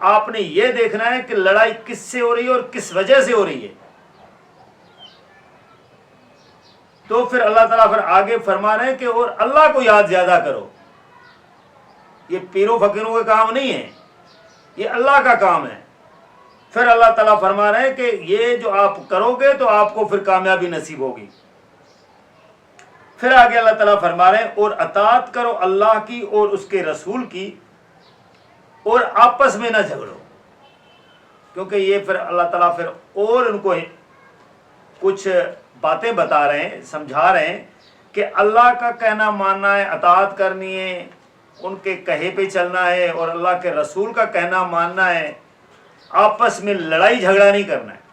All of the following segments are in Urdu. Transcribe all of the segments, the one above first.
آپ نے یہ دیکھنا ہے کہ لڑائی کس سے ہو رہی ہے اور کس وجہ سے ہو رہی ہے. تو پھر اللہ تعالیٰ پھر آگے فرما رہے ہیں کہ اور اللہ کو یاد زیادہ کرو. یہ پیروں فقیروں کا کام نہیں ہے، یہ اللہ کا کام ہے. پھر اللہ تعالیٰ فرما رہے ہیں کہ یہ جو آپ کرو گے تو آپ کو پھر کامیابی نصیب ہوگی. پھر آگے اللہ تعالیٰ فرما رہے ہیں اور اطاعت کرو اللہ کی اور اس کے رسول کی اور آپس میں نہ جھگڑو. کیونکہ یہ پھر اللہ تعالیٰ پھر اور ان کو کچھ باتیں بتا رہے ہیں، سمجھا رہے ہیں کہ اللہ کا کہنا ماننا ہے، اطاعت کرنی ہے، ان کے کہے پہ چلنا ہے، اور اللہ کے رسول کا کہنا ماننا ہے. آپس میں لڑائی جھگڑا نہیں کرنا ہے،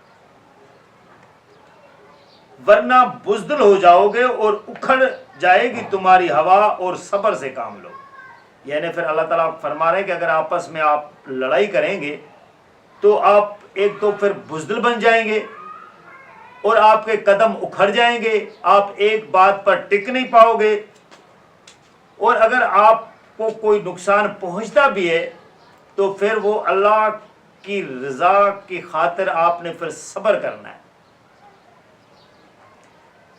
ورنہ بزدل ہو جاؤ گے اور اکھڑ جائے گی تمہاری ہوا، اور صبر سے کام لو. یعنی پھر اللہ تعالیٰ فرما رہے ہیں کہ اگر آپس میں آپ لڑائی کریں گے تو آپ ایک تو پھر بزدل بن جائیں گے اور آپ کے قدم اکھڑ جائیں گے، آپ ایک بات پر ٹک نہیں پاؤ گے، اور اگر آپ کو کوئی نقصان پہنچتا بھی ہے تو پھر وہ اللہ کی رضا کی خاطر آپ نے پھر صبر کرنا ہے.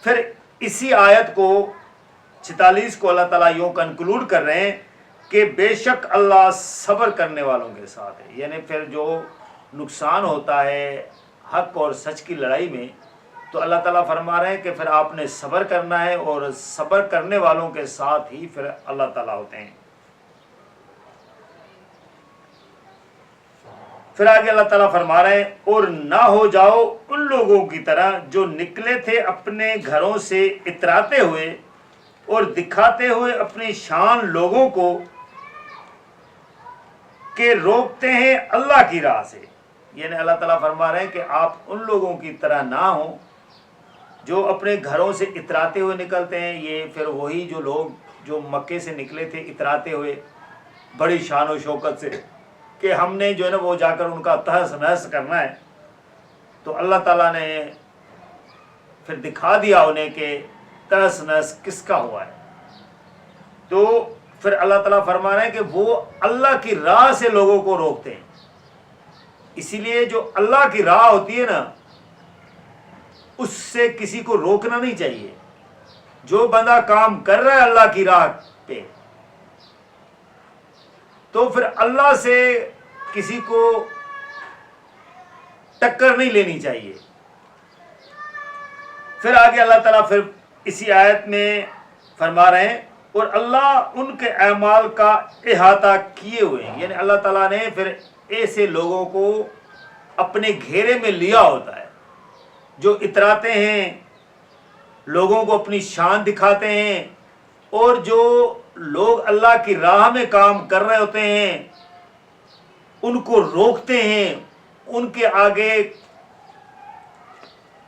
پھر اسی آیت کو 46 کو اللہ تعالیٰ یوں کنکلوڈ کر رہے ہیں کہ بے شک اللہ صبر کرنے والوں کے ساتھ ہے. یعنی پھر جو نقصان ہوتا ہے حق اور سچ کی لڑائی میں تو اللہ تعالیٰ فرما رہے ہیں کہ پھر آپ نے صبر کرنا ہے، اور صبر کرنے والوں کے ساتھ ہی پھر اللہ تعالیٰ ہوتے ہیں. پھر آگے اللہ تعالیٰ فرما رہے ہیں اور نہ ہو جاؤ ان لوگوں کی طرح جو نکلے تھے اپنے گھروں سے اتراتے ہوئے اور دکھاتے ہوئے اپنی شان لوگوں کو کہ روکتے ہیں اللہ کی راہ سے. یعنی اللہ تعالیٰ فرما رہے ہیں کہ آپ ان لوگوں کی طرح نہ ہوں جو اپنے گھروں سے اتراتے ہوئے نکلتے ہیں. یہ پھر وہی جو لوگ جو مکے سے نکلے تھے اتراتے ہوئے بڑی شان و شوکت سے کہ ہم نے جو ہے نا وہ جا کر ان کا تہس نہس کرنا ہے، تو اللہ تعالیٰ نے پھر دکھا دیا انہیں کہ تہس نہس کس کا ہوا ہے. تو پھر اللہ تعالیٰ فرما رہے ہیں کہ وہ اللہ کی راہ سے لوگوں کو روکتے ہیں. اسی لیے جو اللہ کی راہ ہوتی ہے نا اس سے کسی کو روکنا نہیں چاہیے. جو بندہ کام کر رہا ہے اللہ کی راہ پہ تو پھر اللہ سے کسی کو ٹکر نہیں لینی چاہیے. پھر آگے اللہ تعالیٰ پھر اسی آیت میں فرما رہے ہیں اور اللہ ان کے اعمال کا احاطہ کیے ہوئے ہیں. یعنی اللہ تعالیٰ نے پھر ایسے لوگوں کو اپنے گھیرے میں لیا ہوتا ہے جو اتراتے ہیں، لوگوں کو اپنی شان دکھاتے ہیں، اور جو لوگ اللہ کی راہ میں کام کر رہے ہوتے ہیں ان کو روکتے ہیں، ان کے آگے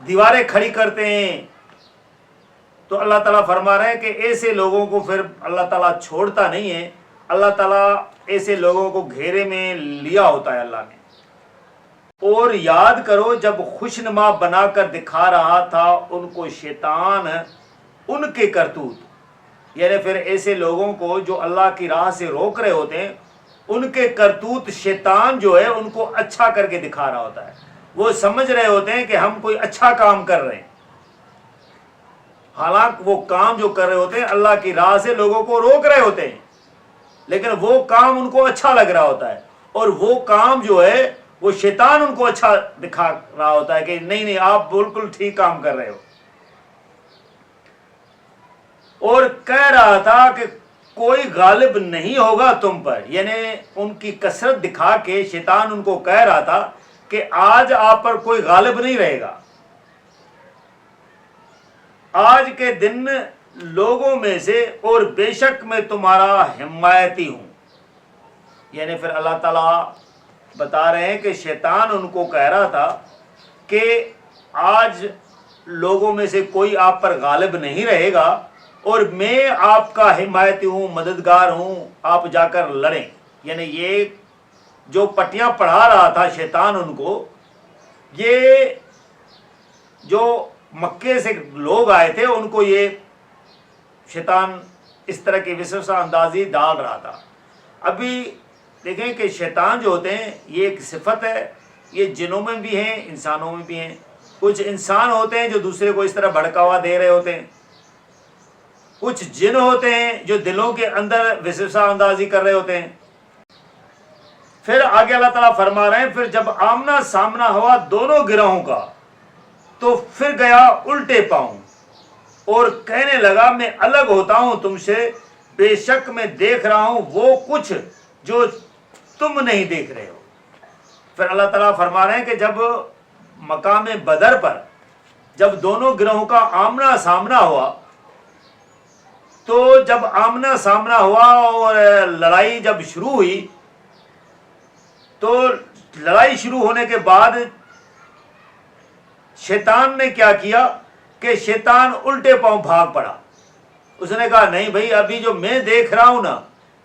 دیواریں کھڑی کرتے ہیں. تو اللہ تعالیٰ فرما رہے ہیں کہ ایسے لوگوں کو پھر اللہ تعالیٰ چھوڑتا نہیں ہے. اللہ تعالیٰ ایسے لوگوں کو گھیرے میں لیا ہوتا ہے اللہ نے. اور یاد کرو جب خوشنما بنا کر دکھا رہا تھا ان کو شیطان ان کے کرتوت. یعنی پھر ایسے لوگوں کو جو اللہ کی راہ سے روک رہے ہوتے ہیں ان کے کرتوت شیطان جو ہے ان کو اچھا کر کے دکھا رہا ہوتا ہے. وہ سمجھ رہے ہوتے ہیں کہ ہم کوئی اچھا کام کر رہے ہیں، حالانکہ وہ کام جو کر رہے ہوتے ہیں اللہ کی راہ سے لوگوں کو روک رہے ہوتے ہیں، لیکن وہ کام ان کو اچھا لگ رہا ہوتا ہے، اور وہ کام جو ہے وہ شیطان ان کو اچھا دکھا رہا ہوتا ہے کہ نہیں نہیں آپ بالکل ٹھیک کام کر رہے ہو. اور کہہ رہا تھا کہ کوئی غالب نہیں ہوگا تم پر. یعنی ان کی کثرت دکھا کے شیطان ان کو کہہ رہا تھا کہ آج آپ پر کوئی غالب نہیں رہے گا. آج کے دن لوگوں میں سے اور بے شک میں تمہارا حمایتی ہوں. یعنی پھر اللہ تعالیٰ بتا رہے ہیں کہ شیطان ان کو کہہ رہا تھا کہ آج لوگوں میں سے کوئی آپ پر غالب نہیں رہے گا اور میں آپ کا حمایتی ہوں، مددگار ہوں، آپ جا کر لڑیں. یعنی یہ جو پٹیاں پڑھا رہا تھا شیطان ان کو، یہ جو مکے سے لوگ آئے تھے ان کو یہ شیطان اس طرح کی وسوسہ اندازی ڈال رہا تھا. ابھی دیکھیں کہ شیطان جو ہوتے ہیں یہ ایک صفت ہے، یہ جنوں میں بھی ہیں انسانوں میں بھی ہیں۔ کچھ انسان ہوتے ہیں جو دوسرے کو اس طرح بھڑکاوا دے رہے ہوتے ہیں، کچھ جن ہوتے ہیں جو دلوں کے اندر وسوسہ اندازی کر رہے ہوتے ہیں۔ پھر آگے اللہ تعالیٰ فرما رہے ہیں پھر جب آمنا سامنا ہوا دونوں گروہوں کا تو پھر گیا الٹے پاؤں اور کہنے لگا میں الگ ہوتا ہوں تم سے، بے شک میں دیکھ رہا ہوں وہ کچھ جو تم نہیں دیکھ رہے ہو۔ پھر اللہ تعالیٰ فرما رہے ہیں کہ جب مقام بدر پر جب دونوں گروہوں کا آمنا سامنا ہوا تو جب آمنا سامنا ہوا اور لڑائی جب شروع ہوئی تو لڑائی شروع ہونے کے بعد شیطان نے کیا کیا کہ شیطان الٹے پاؤں بھاگ پڑا۔ اس نے کہا نہیں بھائی، ابھی جو میں دیکھ رہا ہوں نا،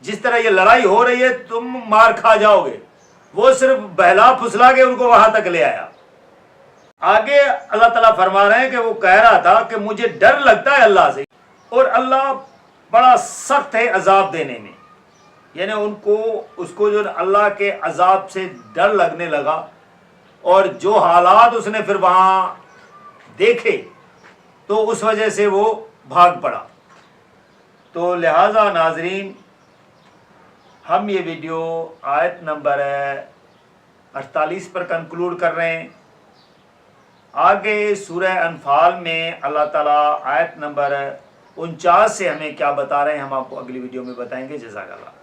جس طرح یہ لڑائی ہو رہی ہے تم مار کھا جاؤ گے۔ وہ صرف بہلا پھسلا کے ان کو وہاں تک لے آیا۔ آگے اللہ تعالیٰ فرما رہے ہیں کہ وہ کہہ رہا تھا کہ مجھے ڈر لگتا ہے اللہ سے، اور اللہ بڑا سخت ہے عذاب دینے میں، یعنی اس کو جو اللہ کے عذاب سے ڈر لگنے لگا، اور جو حالات اس نے پھر وہاں دیکھے تو اس وجہ سے وہ بھاگ پڑا۔ تو لہٰذا ناظرین، ہم یہ ویڈیو آیت نمبر 48 پر کنکلوڈ کر رہے ہیں۔ آگے سورہ انفال میں اللہ تعالیٰ آیت نمبر 49 سے ہمیں کیا بتا رہے ہیں، ہم آپ کو اگلی ویڈیو میں بتائیں گے۔ جزاک اللہ۔